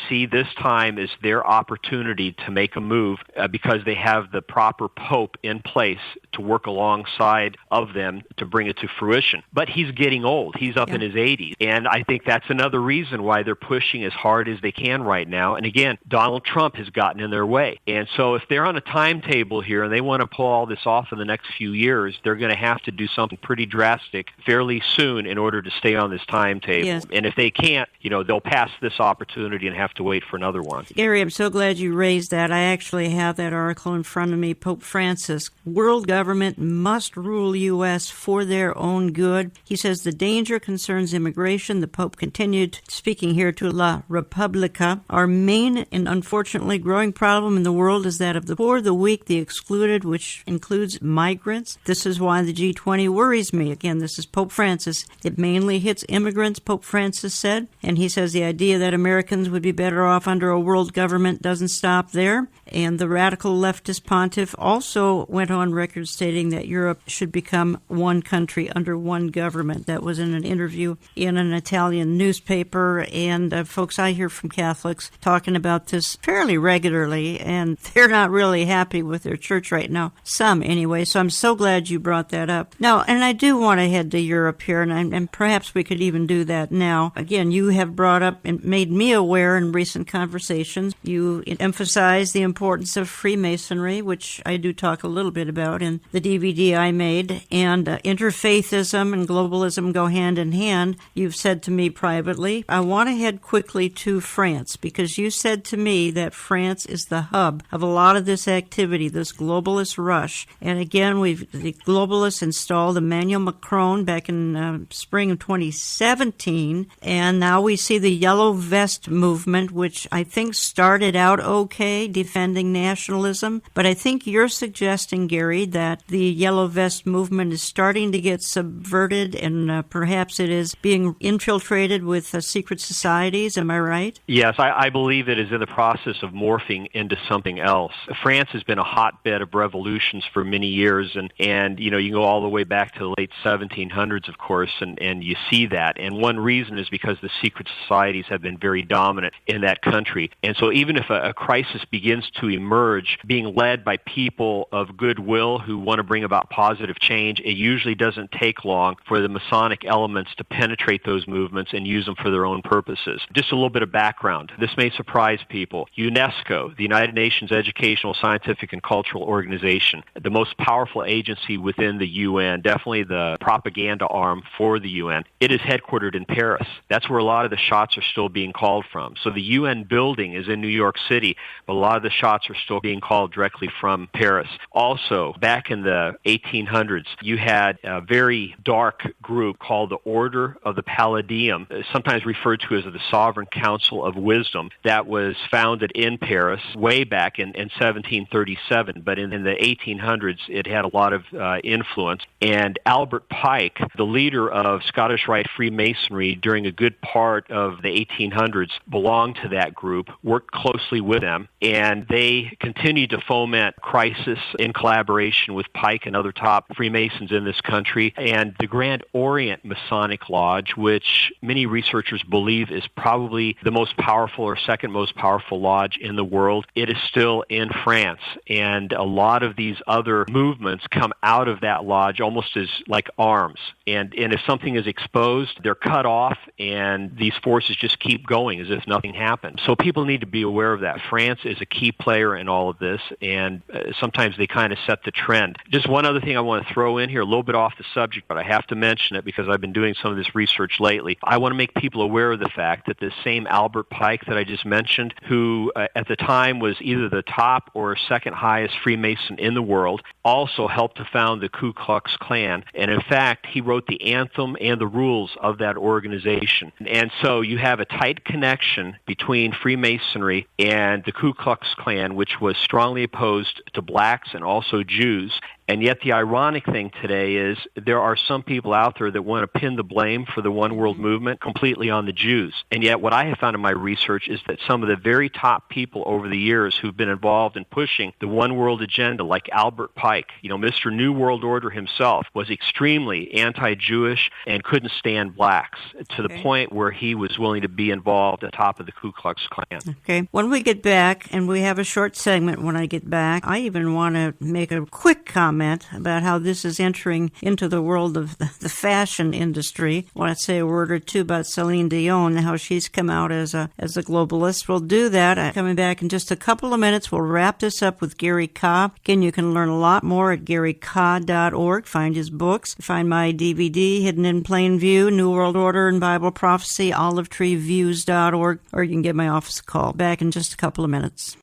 see this time as their opportunity to make a move because they have the proper pope in place to work alongside of them to bring it to fruition. But he's getting old. He's up in his 80s. And I think that's another reason why they're pushing as hard as they can right now. And again, Donald Trump has gotten in their way. And so if they're on a timetable here and they want to pull all this off in the next few years, they're going to have to do something pretty drastic fairly soon in order to stay on this timetable. Yes. And if they can't, they'll pass this opportunity and have to wait for another one. Gary, I'm so glad you raised that. I actually have that article in front of me. Pope Francis, world government must rule U.S. for their own good. He says the danger concerns immigration. The Pope continued, speaking here to La Repubblica. Our main and unfortunately growing problem in the world is that of the poor, the weak, the excluded, which includes migrants. This is why the G20 worries me. Again, this is Pope Francis. It mainly hits immigrants, Pope Francis said. And he says the idea that Americans would be better off under a world government doesn't stop there. And the radical leftist pontiff also went on record stating that Europe should become one country under one government. That was in an interview in an Italian newspaper. And folks, I hear from Catholics talking about this fairly regularly, and they're not really happy with their church right now. Some, anyway. So I'm so glad you brought that up. Now, and I do want to head to Europe here, and perhaps we could even do that now. Again, you have brought up and made me aware in recent conversations. You emphasize the importance of Freemasonry, which I do talk a little bit about in the DVD I made, and interfaithism and globalism go hand in hand. You've said to me privately, I want to head quickly to France, because you said to me that France is the hub of a lot of this activity, this globalist rush. And again, the globalists installed Emmanuel Macron back in spring of 2017, and now we see the Yellow Vest movement, which I think started out okay, defending nationalism. But I think you're suggesting, Gary, that the Yellow Vest movement is starting to get subverted, and perhaps it is being infiltrated with secret societies. Am I right? Yes, I believe it is in the process of morphing into something else. France has been a hotbed of revolutions for many years, and you can go all the way back to the late 1700s, of course, and you see that. And one reason is because the secret societies have been very dominant in that country. And so even if a crisis begins to emerge, being led by people of goodwill who want to bring about positive change, it usually doesn't take long for the Masonic elements to penetrate those movements and use them for their own purposes. Just a little bit of background. This may surprise people. UNESCO, the United Nations Educational, Scientific, and Cultural Organization, the most powerful agency within the UN, definitely the propaganda arm for the UN, it is headquartered in Paris. That's where a lot of the shots are still being called from. So the UN building is in New York City, but a lot of the shots are still being called directly from Paris. Also, back in the 1800s, you had a very dark group called the Order of the Palladium, sometimes referred to as the Sovereign Council of Wisdom, that was founded in Paris way back in 1737. But in the 1800s, it had a lot of influence. And Albert Pike, the leader of Scottish Rite Freemasonry during a good part of the 1800s, belonged to that group, worked closely with them. them, and they continue to foment crisis in collaboration with Pike and other top Freemasons in this country. And the Grand Orient Masonic Lodge, which many researchers believe is probably the most powerful or second most powerful lodge in the world, it is still in France. And a lot of these other movements come out of that lodge almost as like arms. And if something is exposed, they're cut off, and these forces just keep going as if nothing happened. So people need to be aware of that. France is a key player in all of this, and sometimes they kind of set the trend. Just one other thing I want to throw in here, a little bit off the subject, but I have to mention it because I've been doing some of this research lately. I want to make people aware of the fact that this same Albert Pike that I just mentioned, who at the time was either the top or second highest Freemason in the world, also helped to found the Ku Klux Klan. And in fact, he wrote the anthem and the rules of that organization. And so you have a tight connection between Freemasonry and the Ku Klux Klan, which was strongly opposed to blacks and also Jews. And yet the ironic thing today is there are some people out there that want to pin the blame for the One World movement completely on the Jews. And yet what I have found in my research is that some of the very top people over the years who've been involved in pushing the One World agenda, like Albert Pike, Mr. New World Order himself, was extremely anti-Jewish and couldn't stand blacks to the point where he was willing to be involved at the top of the Ku Klux Klan. Okay. When we get back, and we have a short segment when I get back, I even want to make a quick comment about how this is entering into the world of the fashion industry. I want to say a word or two about Celine Dion, how she's come out as a globalist. We'll do that. Coming back in just a couple of minutes, we'll wrap this up with Gary Kah. Again, you can learn a lot more at GaryKah.org. Find his books. Find my DVD, Hidden in Plain View, New World Order and Bible Prophecy, OliveTreeViews.org, or you can give my office a call. Back in just a couple of minutes.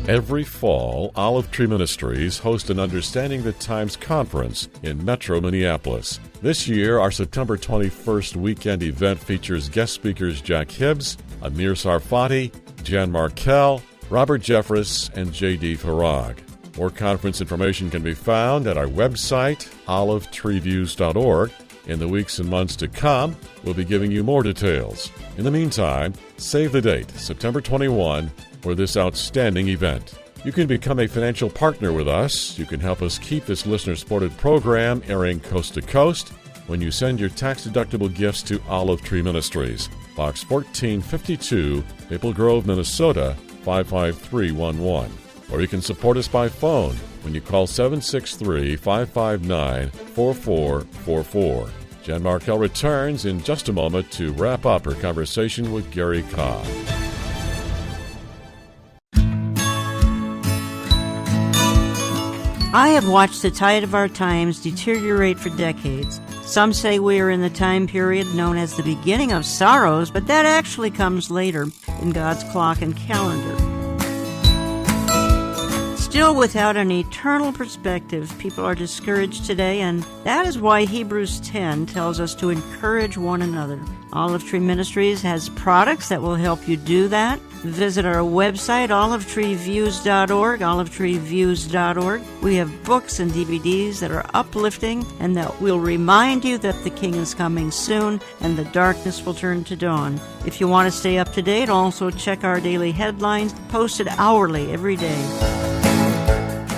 Every fall, Olive Tree Ministries hosts an Understanding the Times conference in Metro Minneapolis. This year, our September 21st weekend event features guest speakers Jack Hibbs, Amir Sarfati, Jan Markell, Robert Jeffress, and J.D. Farag. More conference information can be found at our website, olivetreeviews.org. In the weeks and months to come, we'll be giving you more details. In the meantime, save the date, September 21, for this outstanding event. You can become a financial partner with us. You can help us keep this listener-supported program airing coast to coast when you send your tax-deductible gifts to Olive Tree Ministries, Box 1452, Maple Grove, Minnesota, 55311. Or you can support us by phone when you call 763-559-4444. Jan Markell returns in just a moment to wrap up her conversation with Gary Kah. I have watched the tide of our times deteriorate for decades. Some say we are in the time period known as the beginning of sorrows, but that actually comes later in God's clock and calendar. Still, without an eternal perspective, people are discouraged today, and that is why Hebrews 10 tells us to encourage one another. Olive Tree Ministries has products that will help you do that. Visit our website, olivetreeviews.org, olivetreeviews.org. We have books and DVDs that are uplifting and that will remind you that the King is coming soon and the darkness will turn to dawn. If you want to stay up to date, also check our daily headlines, posted hourly every day.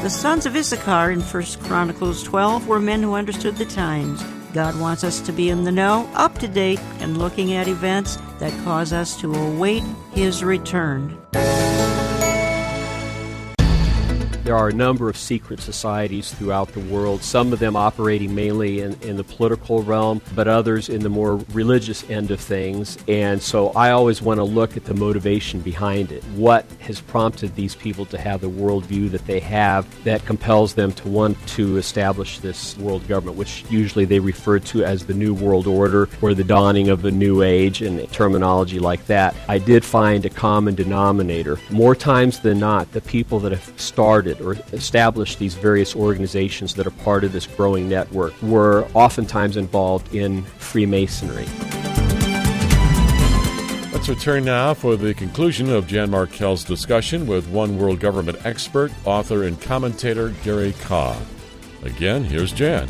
The sons of Issachar in 1 Chronicles 12 were men who understood the times. God wants us to be in the know, up to date, and looking at events that cause us to await His return. There are a number of secret societies throughout the world, some of them operating mainly in the political realm, but others in the more religious end of things. And so I always want to look at the motivation behind it. What has prompted these people to have the worldview that they have that compels them to want to establish this world government, which usually they refer to as the New World Order or the dawning of a new age and terminology like that. I did find a common denominator. More times than not, the people that have started or established these various organizations that are part of this growing network were oftentimes involved in Freemasonry. Let's return now for the conclusion of Jan Markell's discussion with One World Government expert, author, and commentator Gary Kah. Again, here's Jan.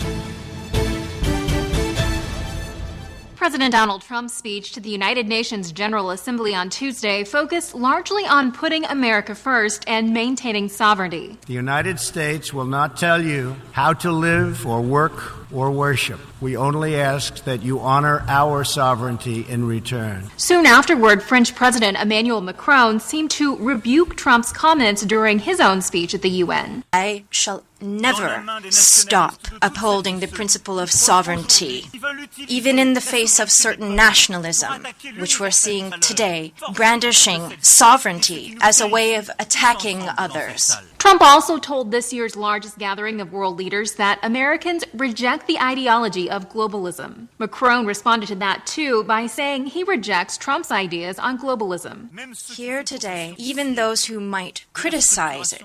President Donald Trump's speech to the United Nations General Assembly on Tuesday focused largely on putting America first and maintaining sovereignty. The United States will not tell you how to live or work or worship. We only ask that you honor our sovereignty in return. Soon afterward, French President Emmanuel Macron seemed to rebuke Trump's comments during his own speech at the UN. I shall never stop upholding the principle of sovereignty, even in the face of certain nationalism, which we're seeing today, brandishing sovereignty as a way of attacking others. Trump also told this year's largest gathering of world leaders that Americans reject the ideology of globalism. Macron responded to that too by saying he rejects Trump's ideas on globalism. Here today, even those who might criticize it,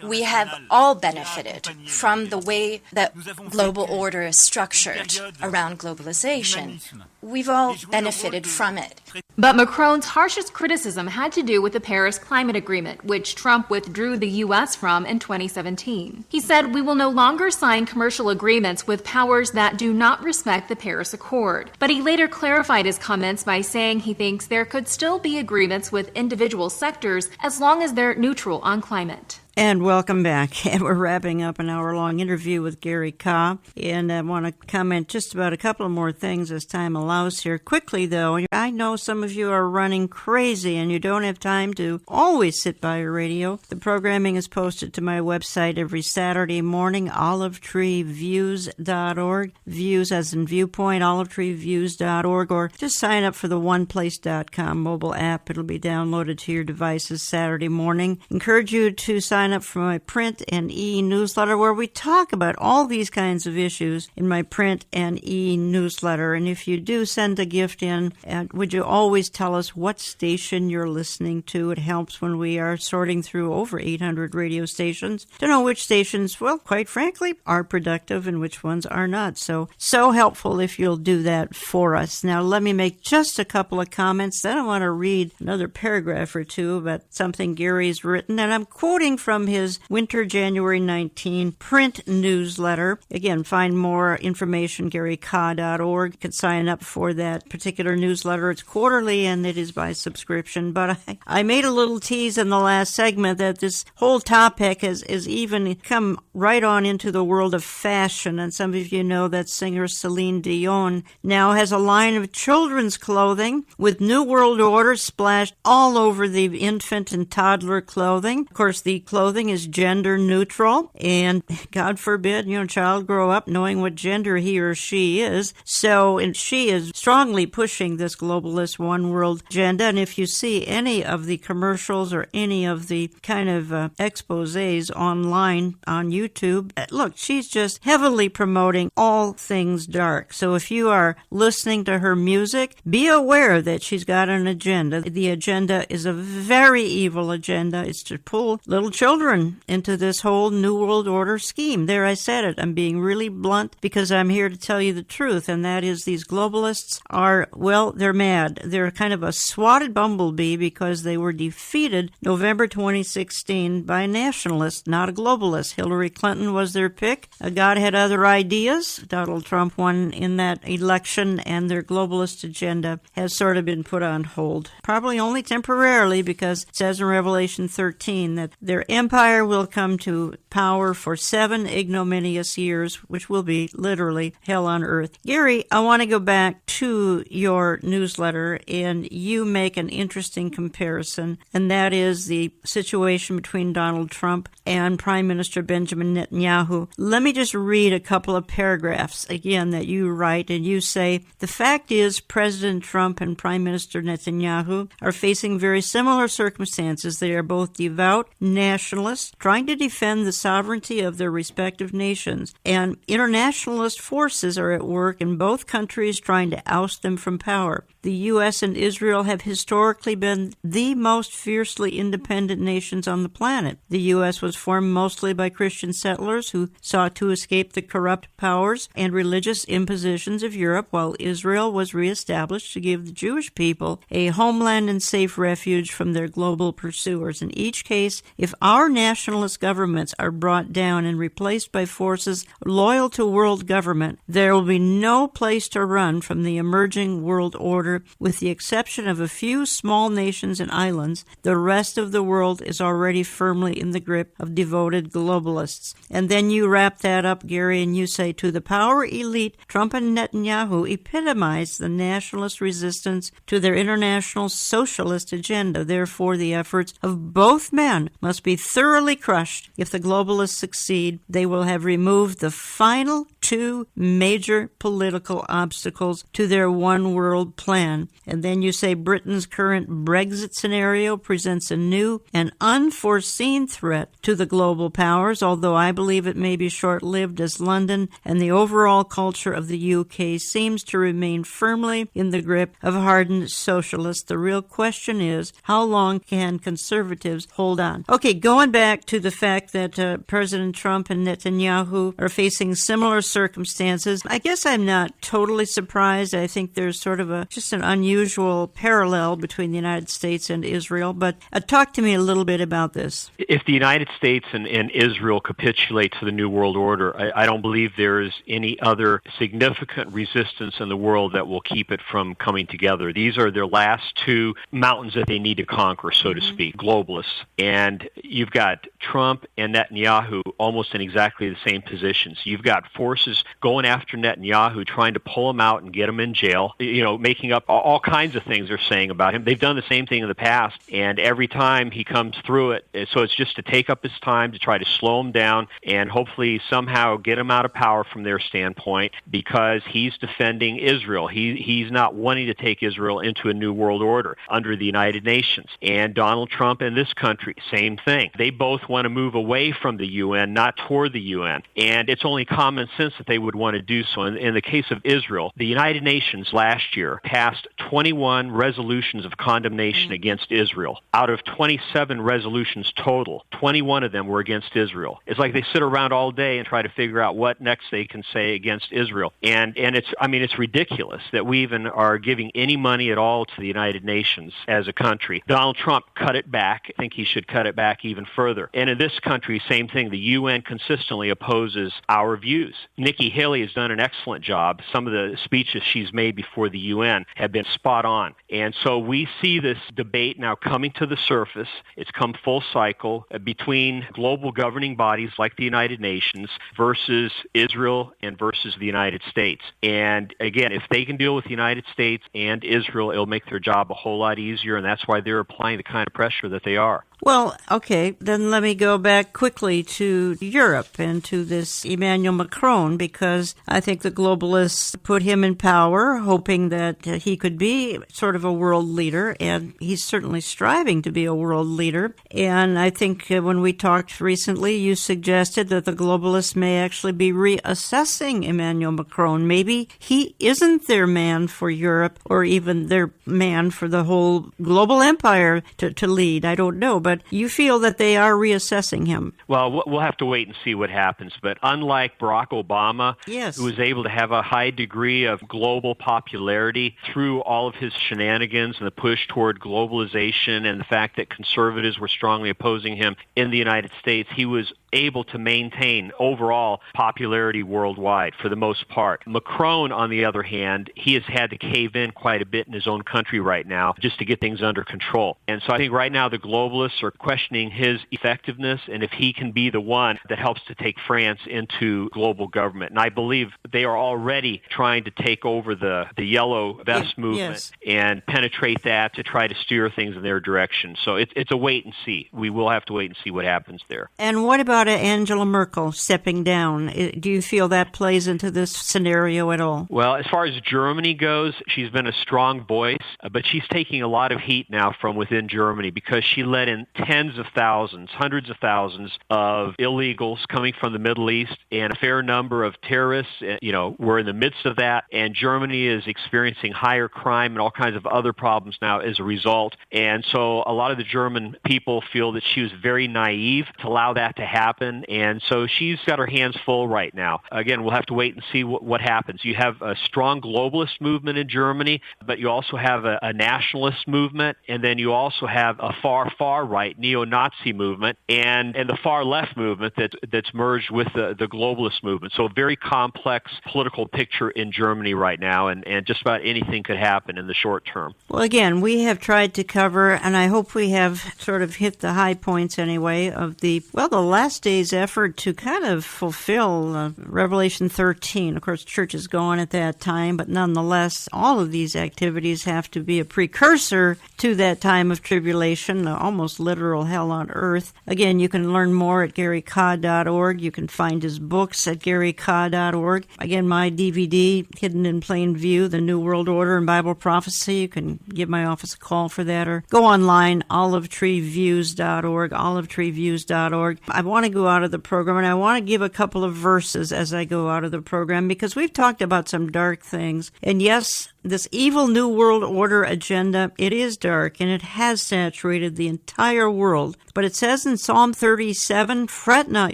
we have all benefited from the way that global order is structured around globalization. We've all benefited from it. But Macron's harshest criticism had to do with the Paris Climate Agreement, which Trump withdrew the U.S. from in 2017. He said, "We will no longer sign commercial agreements with powers that do not respect the Paris Accord." But he later clarified his comments by saying he thinks there could still be agreements with individual sectors as long as they're neutral on climate. And welcome back. And we're wrapping up an hour-long interview with Gary Kah. And I want to comment just about a couple of more things as time allows here. Quickly, though, I know some of you are running crazy and you don't have time to always sit by your radio. The programming is posted to my website every Saturday morning, olivetreeviews.org. Views as in viewpoint, olivetreeviews.org. Or just sign up for the oneplace.com mobile app. It'll be downloaded to your devices Saturday morning. Encourage you to sign up for my print and e-newsletter where we talk about all these kinds of issues in my print and e-newsletter. And if you do send a gift in, would you always tell us what station you're listening to? It helps when we are sorting through over 800 radio stations to know which stations, well, quite frankly, are productive and which ones are not. So helpful if you'll do that for us. Now, let me make just a couple of comments. Then I want to read another paragraph or two about something Gary's written, and I'm quoting from his winter January 19 print newsletter. Again, find more information, GaryKah.org. You can sign up for that particular newsletter. It's quarterly and it is by subscription. But I made a little tease in the last segment that this whole topic has even come right on into the world of fashion. And some of you know that singer Celine Dion now has a line of children's clothing with New World Order splashed all over the infant and toddler clothing. Of course, the clothing is gender neutral, and God forbid, a child grow up knowing what gender he or she is. And she is strongly pushing this globalist one world agenda. And if you see any of the commercials or any of the kind of exposés online on YouTube, look, she's just heavily promoting all things dark. So if you are listening to her music, be aware that she's got an agenda. The agenda is a very evil agenda. It's to pull little children into this whole New World Order scheme. There, I said it. I'm being really blunt because I'm here to tell you the truth, and that is these globalists are, well, they're mad. They're kind of a swatted bumblebee because they were defeated November 2016 by nationalists, not a globalist. Hillary Clinton was their pick. God had other ideas. Donald Trump won in that election, and their globalist agenda has sort of been put on hold. Probably only temporarily, because it says in Revelation 13 that their empire will come to power for 7 ignominious years, which will be literally hell on earth. Gary, I want to go back to your newsletter, and you make an interesting comparison, and that is the situation between Donald Trump and Prime Minister Benjamin Netanyahu. Let me just read a couple of paragraphs, again, that you write, and you say, "The fact is President Trump and Prime Minister Netanyahu are facing very similar circumstances. They are both devout nationalists trying to defend the sovereignty of their respective nations, and internationalist forces are at work in both countries trying to oust them from power. The U.S. and Israel have historically been the most fiercely independent nations on the planet. The U.S. was formed mostly by Christian settlers who sought to escape the corrupt powers and religious impositions of Europe, while Israel was reestablished to give the Jewish people a homeland and safe refuge from their global pursuers. In each case, if our our nationalist governments are brought down and replaced by forces loyal to world government, there will be no place to run from the emerging world order, with the exception of a few small nations and islands. The rest of the world is already firmly in the grip of devoted globalists. And then you wrap that up, Gary, and you say, to the power elite, Trump and Netanyahu epitomize the nationalist resistance to their international socialist agenda. Therefore, the efforts of both men must be thoroughly crushed. If the globalists succeed, they will have removed the final two major political obstacles to their one-world plan. And then you say Britain's current Brexit scenario presents a new and unforeseen threat to the global powers, although I believe it may be short-lived, as London and the overall culture of the UK seems to remain firmly in the grip of hardened socialists. The real question is, how long can conservatives hold on? Okay, going back to the fact that President Trump and Netanyahu are facing similar circumstances, I guess I'm not totally surprised. I think there's sort of just an unusual parallel between the United States and Israel, but talk to me a little bit about this. If the United States and Israel capitulate to the New World Order, I don't believe there is any other significant resistance in the world that will keep it from coming together. These are their last two mountains that they need to conquer, so to speak, globalists. And you've got Trump and Netanyahu almost in exactly the same positions. You've got forces going after Netanyahu, trying to pull him out and get him in jail, making up all kinds of things they're saying about him. They've done the same thing in the past, and every time he comes through it, so it's just to take up his time to try to slow him down and hopefully somehow get him out of power from their standpoint, because he's defending Israel. He's not wanting to take Israel into a new world order under the United Nations. And Donald Trump and this country, same thing. They both want to move away from the UN, not toward the UN. And it's only common sense that they would want to do so. In the case of Israel, the United Nations last year passed 21 resolutions of condemnation against Israel. Out of 27 resolutions total, 21 of them were against Israel. It's like they sit around all day and try to figure out what next they can say against Israel. And it's ridiculous that we even are giving any money at all to the United Nations as a country. Donald Trump cut it back. I think he should cut it back even further. And in this country, same thing. The UN consistently opposes our views. Nikki Haley has done an excellent job. Some of the speeches she's made before the UN have been spot on. And so we see this debate now coming to the surface. It's come full cycle between global governing bodies like the United Nations versus Israel and versus the United States. And again, if they can deal with the United States and Israel, it'll make their job a whole lot easier, and that's why they're applying the kind of pressure that they are. Well, okay, then let me go back quickly to Europe and to this Emmanuel Macron, because I think the globalists put him in power, hoping that he could be sort of a world leader, and he's certainly striving to be a world leader. And I think when we talked recently, you suggested that the globalists may actually be reassessing Emmanuel Macron. Maybe he isn't their man for Europe, or even their man for the whole global empire to lead. I don't know, but you feel that they are reassessing him. Well, we'll have to wait and see what happens. But unlike Barack Obama, yes, who was able to have a high degree of global popularity through all of his shenanigans and the push toward globalization and the fact that conservatives were strongly opposing him in the United States, he was able to maintain overall popularity worldwide for the most part. Macron, on the other hand, he has had to cave in quite a bit in his own country right now just to get things under control. And so I think right now the globalists are questioning his effectiveness and if he can be the one that helps to take France into global government. And I believe they are already trying to take over the yellow vest movement and penetrate that to try to steer things in their direction. So it's a wait and see. We will have to wait and see what happens there. And what about Angela Merkel stepping down? Do you feel that plays into this scenario at all? Well, as far as Germany goes, she's been a strong voice, but she's taking a lot of heat now from within Germany because she let in tens of thousands, hundreds of thousands of illegals coming from the Middle East, and a fair number of terrorists. We're in the midst of that, and Germany is experiencing higher crime and all kinds of other problems now as a result. And so a lot of the German people feel that she was very naive to allow that to happen. happen. And so she's got her hands full right now. Again, we'll have to wait and see what happens. You have a strong globalist movement in Germany, but you also have a nationalist movement, and then you also have a far right neo-Nazi movement and the far left movement that's merged with the globalist movement. So a very complex political picture in Germany right now, and just about anything could happen in the short term. Well, again, we have tried to cover, and I hope we have sort of hit the high points anyway, of the last day's effort to kind of fulfill Revelation 13. Of course, church is gone at that time, but nonetheless, all of these activities have to be a precursor to that time of tribulation, the almost literal hell on earth. Again, you can learn more at GaryKah.org. You can find his books at GaryKah.org. Again, my DVD, Hidden in Plain View, The New World Order and Bible Prophecy. You can give my office a call for that, or go online, olivetreeviews.org, olivetreeviews.org. I want to go out of the program, and I want to give a couple of verses as I go out of the program, because we've talked about some dark things. And yes, this evil New World Order agenda, it is dark, and it has saturated the entire world. But it says in Psalm 37, "Fret not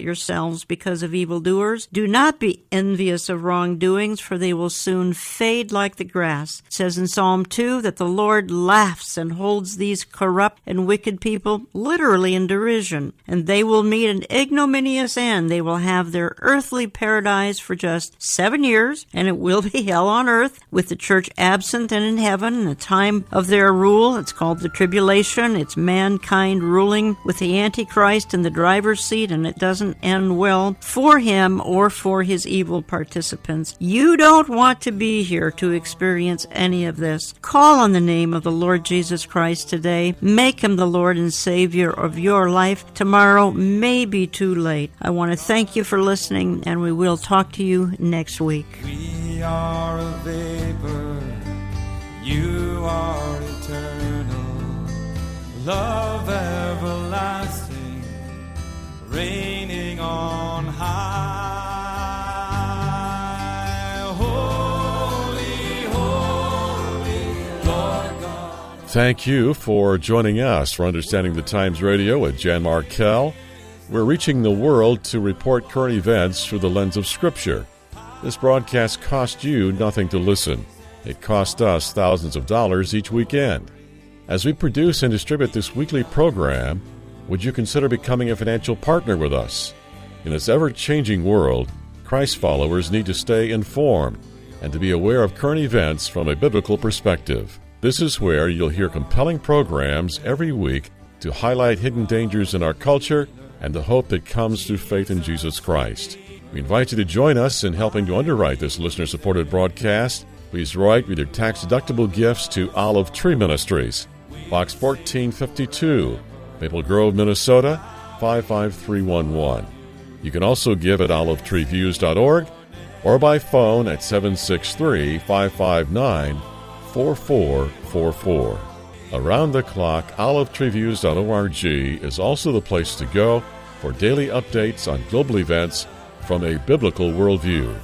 yourselves because of evildoers. Do not be envious of wrongdoings, for they will soon fade like the grass." It says in Psalm 2 that the Lord laughs and holds these corrupt and wicked people literally in derision, and they will meet an ignominious end. They will have their earthly paradise for just 7 years, and it will be hell on earth, with the church absent and in heaven in the time of their rule. It's called the tribulation. It's mankind ruling with the Antichrist in the driver's seat, and it doesn't end well for him or for his evil participants. You don't want to be here to experience any of this. Call on the name of the Lord Jesus Christ today. Make him the Lord and Savior of your life. Tomorrow may be too late. I want to thank you for listening, and we will talk to you next week. We are a vapor, you are eternal, love everlasting, reigning on high. Holy, holy, Lord God. Thank you for joining us for Understanding the Times Radio with Jan Markell. We're reaching the world to report current events through the lens of Scripture. This broadcast costs you nothing to listen. It costs us thousands of dollars each weekend. As we produce and distribute this weekly program, would you consider becoming a financial partner with us? In this ever-changing world, Christ followers need to stay informed and to be aware of current events from a biblical perspective. This is where you'll hear compelling programs every week to highlight hidden dangers in our culture and the hope that comes through faith in Jesus Christ. We invite you to join us in helping to underwrite this listener-supported broadcast. Please write with your tax-deductible gifts to Olive Tree Ministries, Box 1452, Maple Grove, Minnesota, 55311. You can also give at olivetreeviews.org or by phone at 763-559-4444. Around the clock, olivetreeviews.org is also the place to go for daily updates on global events from a biblical worldview.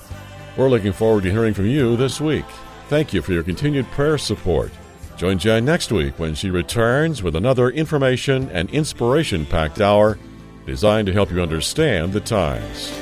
We're looking forward to hearing from you this week. Thank you for your continued prayer support. Join Jan next week when she returns with another information and inspiration-packed hour designed to help you understand the times.